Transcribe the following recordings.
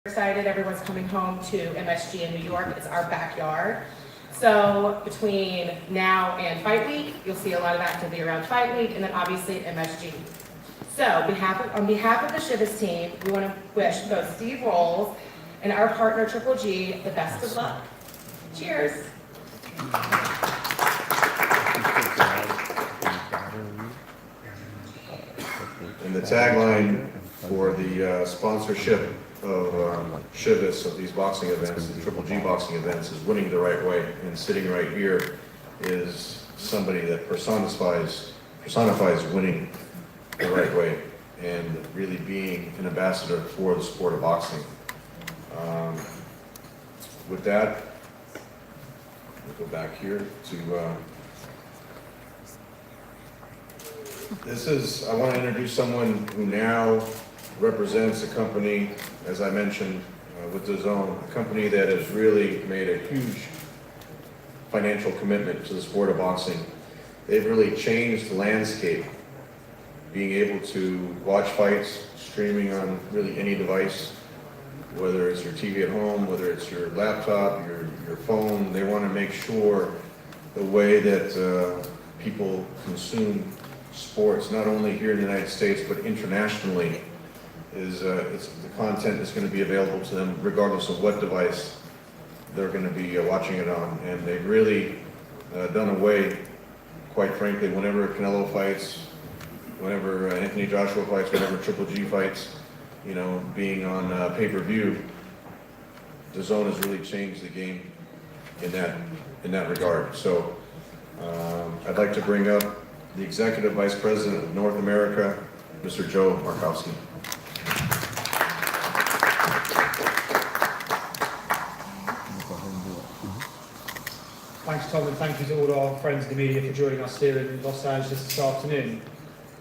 Excited, everyone's coming home to MSG in New York. It's our backyard. So between now and Fight Week, you'll see a lot of activity around Fight Week, and then obviously at MSG. So on behalf of the Chivas team, we want to wish both Steve Rolls and our partner Triple G the best of luck. Cheers. And the tagline for the sponsorship of Chivas of these boxing events, the Triple G boxing events, is winning the right way. And sitting right here is somebody that personifies winning the right way and really being an ambassador for the sport of boxing. With that, we'll go back here to I want to introduce someone who now represents a company, as I mentioned, with DAZN, a company that has really made a huge financial commitment to the sport of boxing. They've really changed the landscape, being able to watch fights, streaming on really any device, whether it's your TV at home, whether it's your laptop, your phone. They want to make sure the way that people consume sports, not only here in the United States, but internationally, is the content is going to be available to them regardless of what device they're going to be watching it on. And they've really done away, quite frankly, whenever Canelo fights, whenever Anthony Joshua fights, whenever Triple G fights, you know, being on pay-per-view, DAZN has really changed the game in that regard. So I'd like to bring up the Executive Vice President of North America, Mr. Joe Markowski. Thanks, Tom, and thank you to all our friends in the media for joining us here in Los Angeles this afternoon.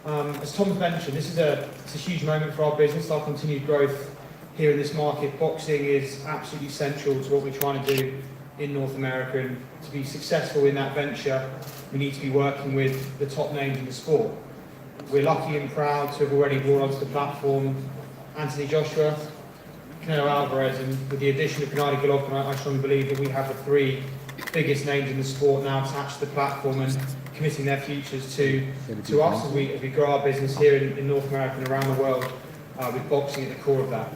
As Tom's mentioned, it's a huge moment for our business, our continued growth here in this market. Boxing is absolutely central to what we're trying to do in North America, and to be successful in that venture, we need to be working with the top names in the sport. We're lucky and proud to have already brought onto the platform Anthony Joshua, Canelo Alvarez, and with the addition of Gennady Golovkin, I strongly believe that we have the three biggest names in the sport now attached to the platform and committing their futures to us as we grow our business here in North America and around the world, with boxing at the core of that.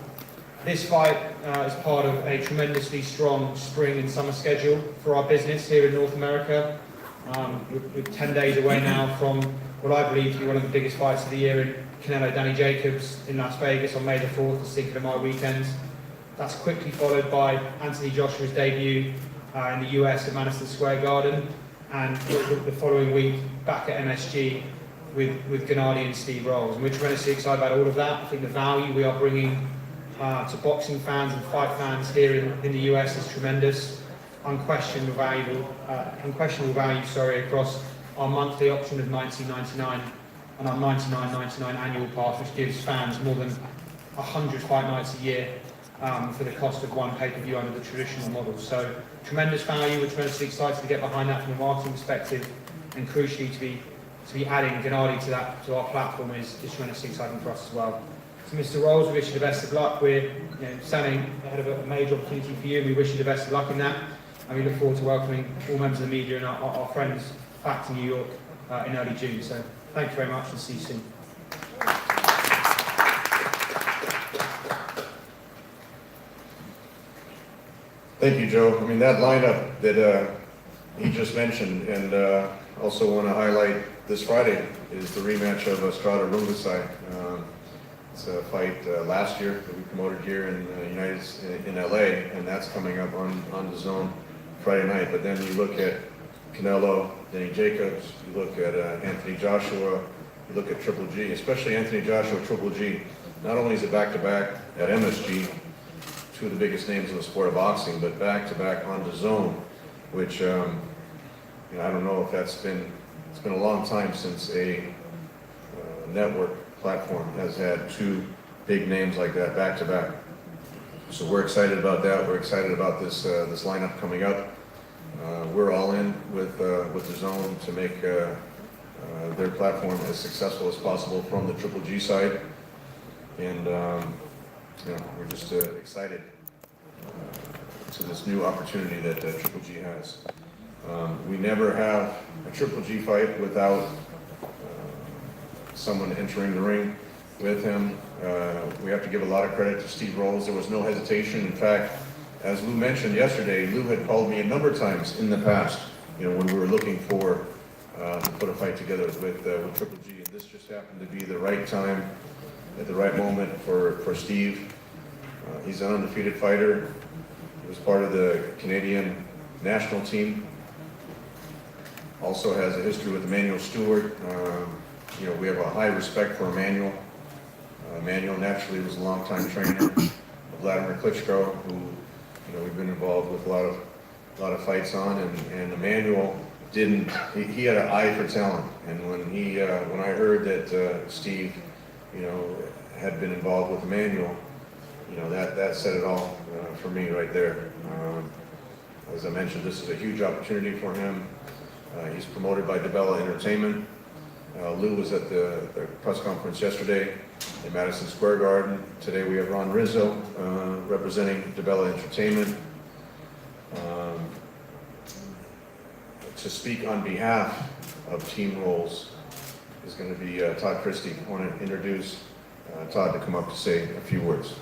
This fight is part of a tremendously strong spring and summer schedule for our business here in North America. We're 10 days away now from what I believe to be one of the biggest fights of the year in Canelo-Danny Jacobs in Las Vegas on May the 4th, the Cinco de Mayo weekend. That's quickly followed by Anthony Joshua's debut in the US at Madison Square Garden, and the following week back at MSG with Gennady and Steve Rolls. And we're tremendously excited about all of that. I think the value we are bringing to boxing fans and fight fans here in the US is tremendous. Unquestionable value across our monthly option of $19.99 and our $99.99 annual pass, which gives fans more than 100 fight nights a year for the cost of one pay-per-view under the traditional model. So tremendous value. We're tremendously excited to get behind that from a marketing perspective, and crucially to be adding Gennady to our platform is tremendously exciting for us as well. So Mr. Rolls, we wish you the best of luck. We're standing ahead of a major opportunity for you, and we wish you the best of luck in that. And we look forward to welcoming all members of the media and our friends back to New York in early June. So thank you very much, and see you soon. Thank you, Joe. I mean, that lineup that he just mentioned, and also want to highlight this Friday is the rematch of Estrada Rungvisai. It's a fight last year that we promoted here in LA, and that's coming up on DAZN Friday night. But then you look at Canelo, Danny Jacobs, you look at Anthony Joshua, you look at Triple G, especially Anthony Joshua, Triple G. Not only is it back-to-back at MSG, two of the biggest names in the sport of boxing, but back-to-back on DAZN, which I don't know if it's been a long time since a network platform has had two big names like that back-to-back. So we're excited about that. We're excited about this lineup coming up. We're all in with DAZN to make their platform as successful as possible from the Triple G side. And we're just excited to this new opportunity that Triple G has. We never have a Triple G fight without someone entering the ring with him. We have to give a lot of credit to Steve Rolls. There was no hesitation. In fact, as Lou mentioned yesterday, Lou had called me a number of times in the past, when we were looking for to put a fight together with Triple G. And this just happened to be the right time, at the right moment for Steve. He's an undefeated fighter. He was part of the Canadian national team. Also has a history with Emmanuel Stewart. We have a high respect for Emmanuel. Emmanuel naturally was a longtime trainer of Vladimir Klitschko, who we've been involved with a lot of fights on. And Emmanuel he had an eye for talent. And when I heard that Steve, had been involved with Emmanuel, that said it all for me right there. As I mentioned, this is a huge opportunity for him. He's promoted by DiBella Entertainment. Lou was at the press conference yesterday in Madison Square Garden. Today we have Ron Rizzo representing DiBella Entertainment. To speak on behalf of Team Rolls is going to be Todd Christie. I want to introduce Todd to come up to say a few words.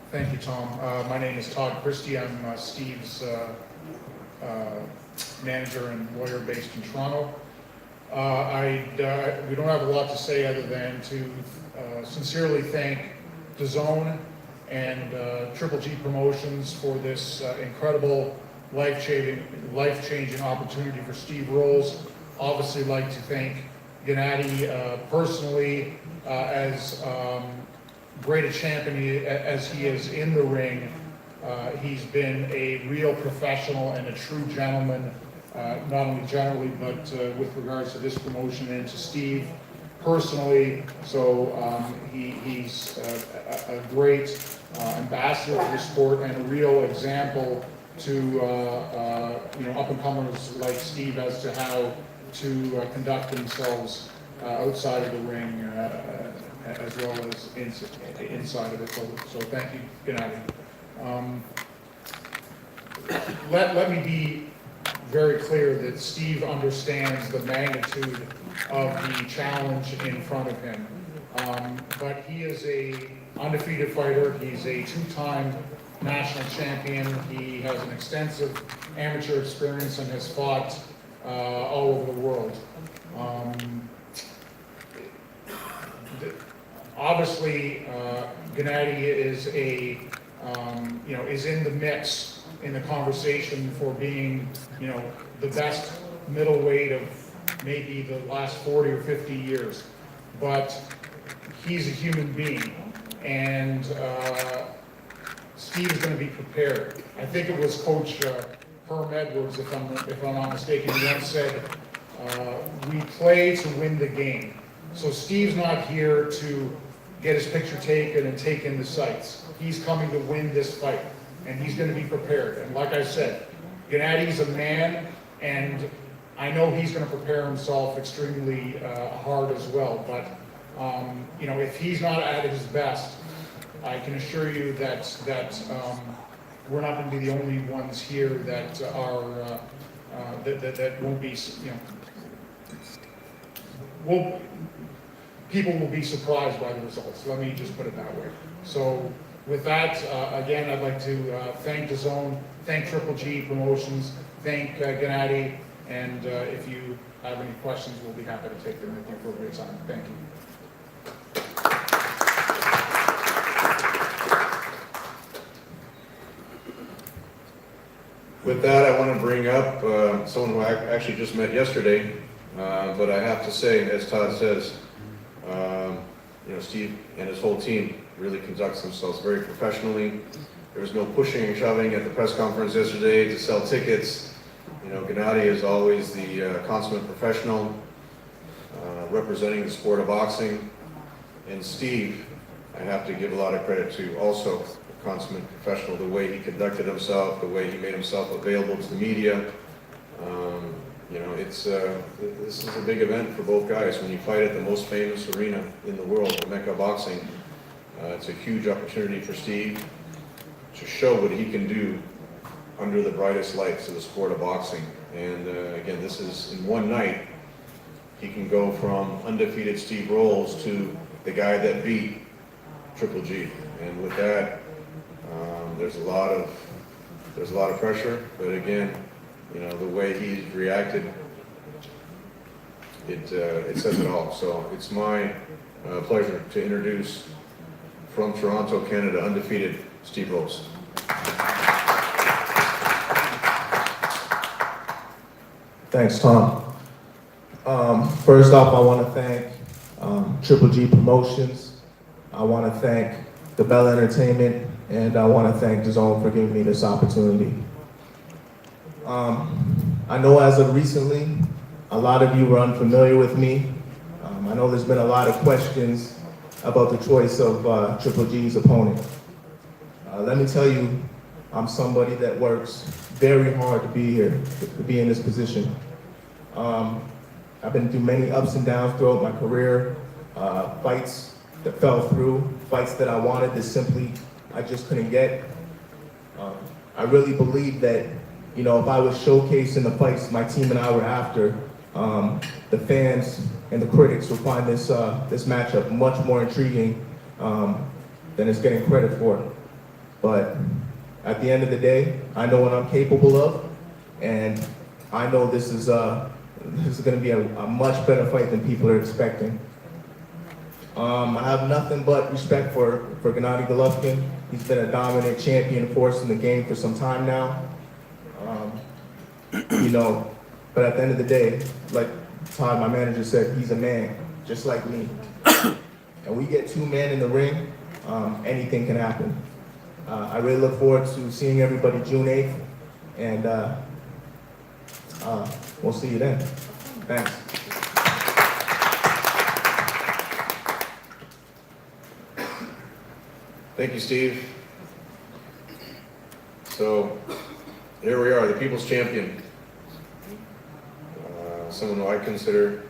Thank you, Tom. My name is Todd Christie. I'm Steve's manager and lawyer based in Toronto. We don't have a lot to say other than to sincerely thank DAZN and Triple G Promotions for this incredible life-changing opportunity for Steve Rolls. Obviously, like to thank Gennady personally as great a champion as he is in the ring. He's been a real professional and a true gentleman, not only generally, but with regards to this promotion and to Steve personally. So he's a great ambassador for the sport and a real example to up-and-comers like Steve as to how to conduct themselves outside of the ring as well as inside of it. So thank you, Gennady. Let me be very clear that Steve understands the magnitude of the challenge in front of him. But he is an undefeated fighter. He's a two-time national champion. He has an extensive amateur experience and has fought all over the world. Obviously, Gennady is is in the mix in the conversation for being, the best middleweight of maybe the last 40 or 50 years. But he's a human being, and Steve is going to be prepared. I think it was Coach Herm Edwards, if I'm not mistaken, he once said, "We play to win the game." So Steve's not here to get his picture taken and take in the sights. He's coming to win this fight, and he's going to be prepared. And like I said, Gennady's a man, and I know he's going to prepare himself extremely hard as well. But if he's not at his best, I can assure you that we're not going to be the only ones here that are that won't be, people will be surprised by the results. Let me just put it that way. So with that, again, I'd like to thank DAZN, thank Triple G Promotions, thank Gennady, and if you have any questions, we'll be happy to take them at the appropriate time. Thank you. With that, I want to bring up someone who I actually just met yesterday, but I have to say, as Todd says, Steve and his whole team really conducts themselves very professionally. There was no pushing and shoving at the press conference yesterday to sell tickets. Gennady is always the consummate professional representing the sport of boxing. And Steve, I have to give a lot of credit to, also a consummate professional, the way he conducted himself, the way he made himself available to the media. You know, it's, this is a big event for both guys. When you fight at the most famous arena in the world, Mecca Boxing, it's a huge opportunity for Steve to show what he can do under the brightest lights of the sport of boxing. And again, this is in one night, he can go from undefeated Steve Rolls to the guy that beat Triple G. And with that, there's a lot of pressure, but again, you know, the way he's reacted, it says it all. So it's my pleasure to introduce from Toronto, Canada, undefeated Steve Rolls. Thanks, Tom. First off, I want to thank Triple G Promotions. I want to thank the Bell Entertainment, and I want to thank DAZN for giving me this opportunity. I know as of recently, a lot of you were unfamiliar with me. I know there's been a lot of questions about the choice of Triple G's opponent. Let me tell you, I'm somebody that works very hard to be here, to be in this position. I've been through many ups and downs throughout my career, fights that fell through, fights that I wanted that simply I just couldn't get. I really believe that, you know, if I was showcasing the fights my team and I were after, the fans and the critics will find this matchup much more intriguing than it's getting credit for. But at the end of the day, I know what I'm capable of, and I know this is going to be a much better fight than people are expecting. I have nothing but respect for Gennady Golovkin. He's been a dominant champion force in the game for some time now. You know, but at the end of the day, like Todd, my manager, said, he's a man, just like me. And we get two men in the ring, anything can happen. I really look forward to seeing everybody June 8th, and we'll see you then. Thanks. Thank you, Steve. So here we are, the people's champion. Someone who I consider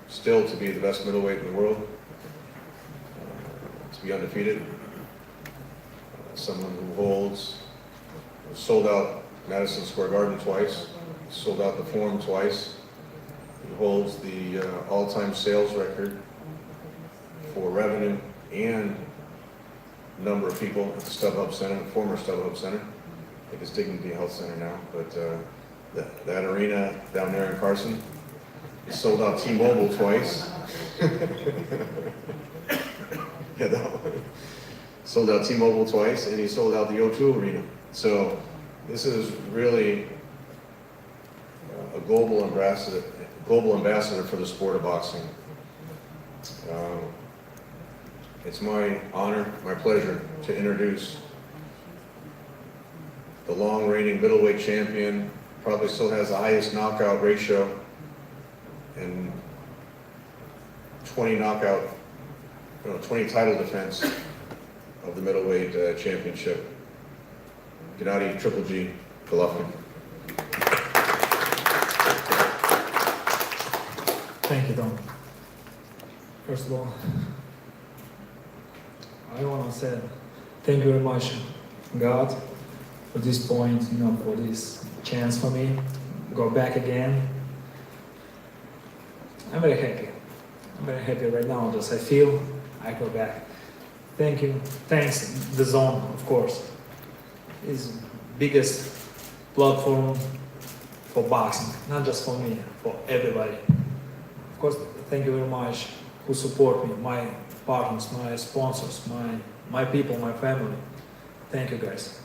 still to be the best middleweight in the world, to be undefeated. Someone who holds, sold out Madison Square Garden twice, sold out the Forum twice. He holds the all-time sales record for revenue and number of people at the StubHub Center, the former StubHub Center. I think it's Dignity Health Center now, but that arena down there in Carson, he sold out T-Mobile twice. Yeah, sold out T-Mobile twice, and he sold out the O2 Arena. So this is really a global ambassador for the sport of boxing. It's my honor, my pleasure to introduce the long-reigning middleweight champion, probably still has the highest knockout ratio, and 20 title defense of the middleweight championship, Gennady Triple G Golovkin. Thank you, Tom. First of all, I want to say thank you very much, God, for this point, you know, for this chance for me to go back again. I'm very happy. I'm very happy right now. Just I feel I go back. Thank you. Thanks, DAZN, of course. It's biggest platform for boxing, not just for me, for everybody. Of course, thank you very much who support me, my partners, my sponsors, my people, my family. Thank you, guys.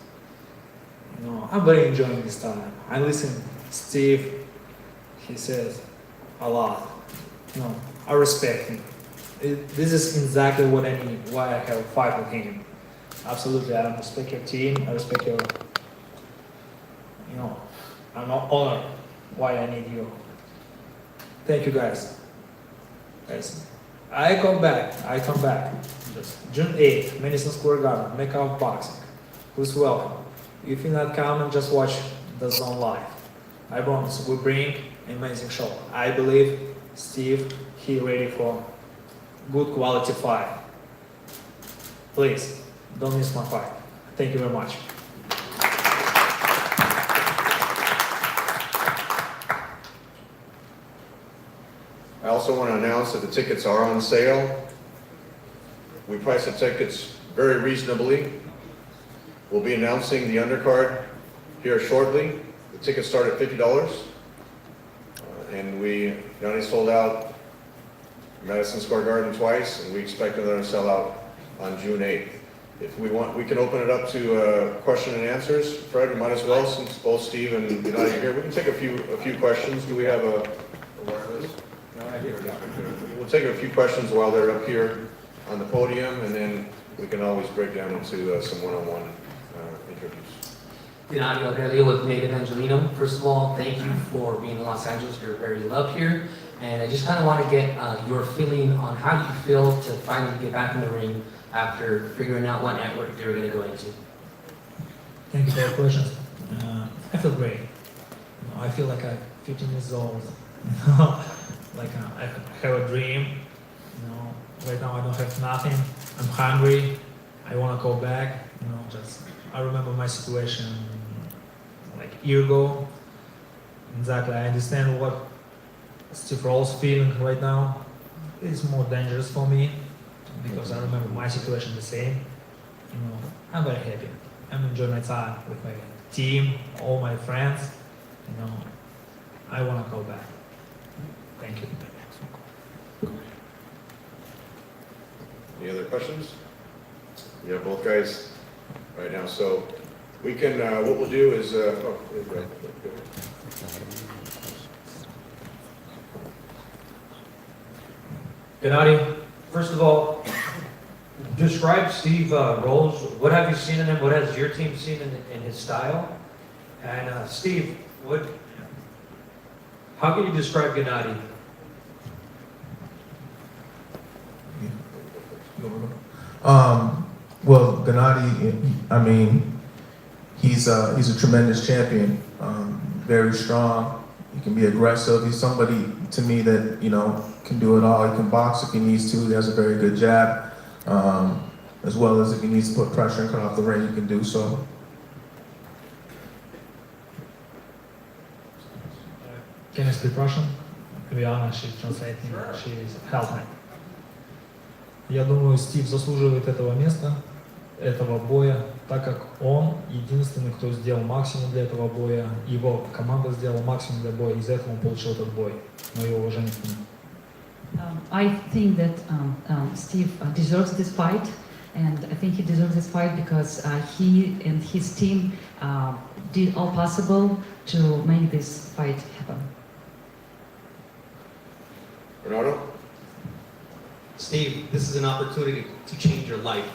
You know, I'm very enjoying this time. I listen Steve, he says a lot. You know, I respect him. This is exactly what I need, why I have a fight with him. Absolutely, I respect your team, I respect your, you know, I'm honored why I need you. Thank you, guys. Guys, I come back. Just June 8th, Madison Square Garden, Mecca Boxing. Who's welcome. If you're not coming, just watch DAZN live. I promise, we bring amazing show. I believe Steve, he ready for good quality fight. Please, don't miss my fight. Thank you very much. I also want to announce that the tickets are on sale. We price the tickets very reasonably. We'll be announcing the undercard here shortly. The tickets start at $50. And Yanni sold out Madison Square Garden twice, and we expect another sellout on June 8th. If we want, we can open it up to question and answers. Fred, we might as well, since both Steve and Yanni are here. We can take a few questions. Do we have a wireless? We'll take a few questions while they're up here on the podium, and then we can always break down into some one-on-one interviews. Gennady Aurelio with Made Evangelino. First of all, thank you for being in Los Angeles. You're very loved here. And I just kind of want to get your feeling on how you feel to finally get back in the ring after figuring out what network you're going to go into. Thank you for your questions. I feel great. I feel like I'm 15 years old. Like I have a dream. Right now I don't have nothing. I'm hungry. I want to go back. I remember my situation like a year ago. Exactly. I understand what Steve Rolls feeling right now. It's more dangerous for me because I remember my situation the same. I'm very happy. I'm enjoying my time with my team, all my friends. I want to go back. Thank you. Any other questions? You have both guys right now, so we can, what we'll do is, Gennady, first of all, describe Steve Rolls. What have you seen in him? What has your team seen in his style? And Steve, how can you describe Gennady? Well, Gennady, I mean, he's a tremendous champion, very strong. He can be aggressive. He's somebody to me that, can do it all. He can box if he needs to. He has a very good jab, as well as if he needs to put pressure and cut off the ring, he can do so. Can I speak Russian? Viana, she translates me. She helped me. Я думаю, Стив заслуживает этого места, этого боя, так как он единственный, кто сделал максимум для этого боя, его команда сделала максимум для боя, из-за этого он получил этот бой. Мое уважение к нему. I think that Steve deserves this fight, and I think he deserves this fight because he and his team did all possible to make this fight happen. Bernardo? Steve, this is an opportunity to change your life.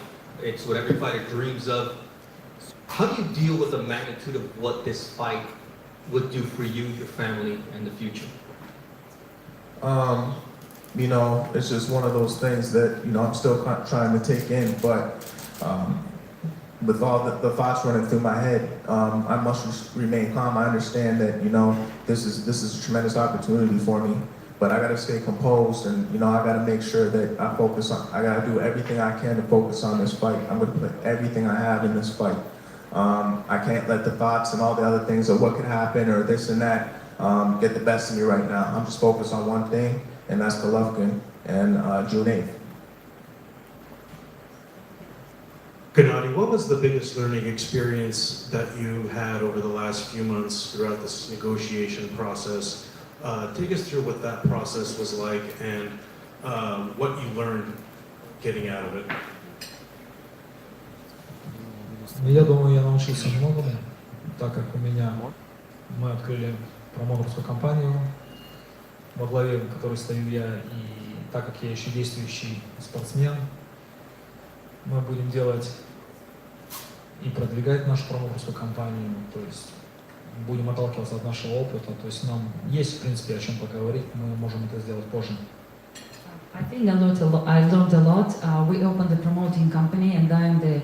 It's what every fighter dreams of. How do you deal with the magnitude of what this fight would do for you, your family, and the future? It's just one of those things that, I'm still trying to take in, but with all the thoughts running through my head, I must remain calm. I understand that, this is a tremendous opportunity for me, but I gotta stay composed and, I gotta make sure that I gotta do everything I can to focus on this fight. I'm gonna put everything I have in this fight. I can't let the thoughts and all the other things of what could happen or this and that get the best of me right now. I'm just focused on one thing, and that's Golovkin and June 8th. Gennady, what was the biggest learning experience that you had over the last few months throughout this negotiation process? Take us through what that process was like and what you learned getting out of it. Я думаю, я научился многому, так как мы открыли промоутерскую компанию, во главе которой стою я, и так как я еще действующий спортсмен, мы будем делать и продвигать нашу промоутерскую компанию, то есть будем отталкиваться от нашего опыта, то есть нам есть, в принципе, о чем поговорить, мы можем это сделать позже. I think I learned a lot. We opened the promoting company, and I'm the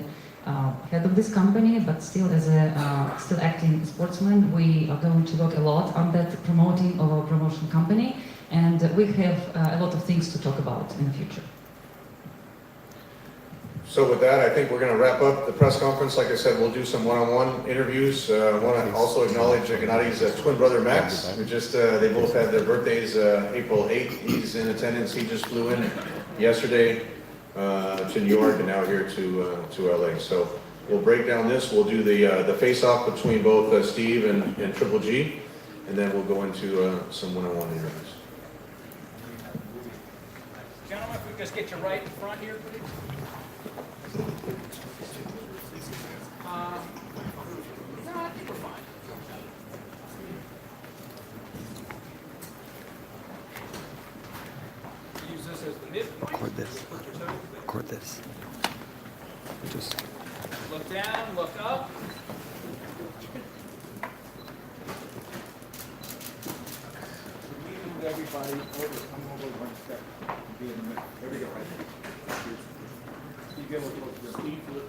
head of this company, but still as a still acting sportsman, we are going to work a lot on that promoting of our promotion company, and we have a lot of things to talk about in the future. So with that, I think we're going to wrap up the press conference. Like I said, we'll do some one-on-one interviews. I want to also acknowledge Gennadi's twin brother Max, who just, they both had their birthdays April 8th. He's in attendance. He just flew in yesterday to New York and now here to LA. So we'll break down this. We'll do the face-off between both Steve and Triple G, and then we'll go into some one-on-one interviews. Gentlemen, if we just get you right in front here, please. No, I think we're fine. Use this as the midpoint. Record this. Record this. Just. Look down, look up. Move everybody over, come over one step, be in the middle. There we go, right there. You get a little closer. Steve, look.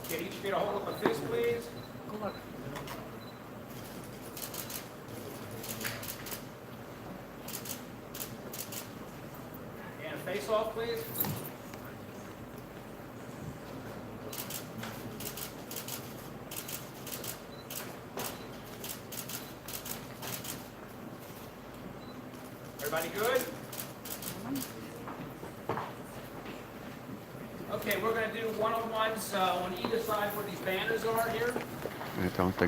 Get each get a hold of a fist, please. Good luck. And face off, please. Everybody good? Okay, we're going to do one-on-ones on either side where these banners are here. I don't think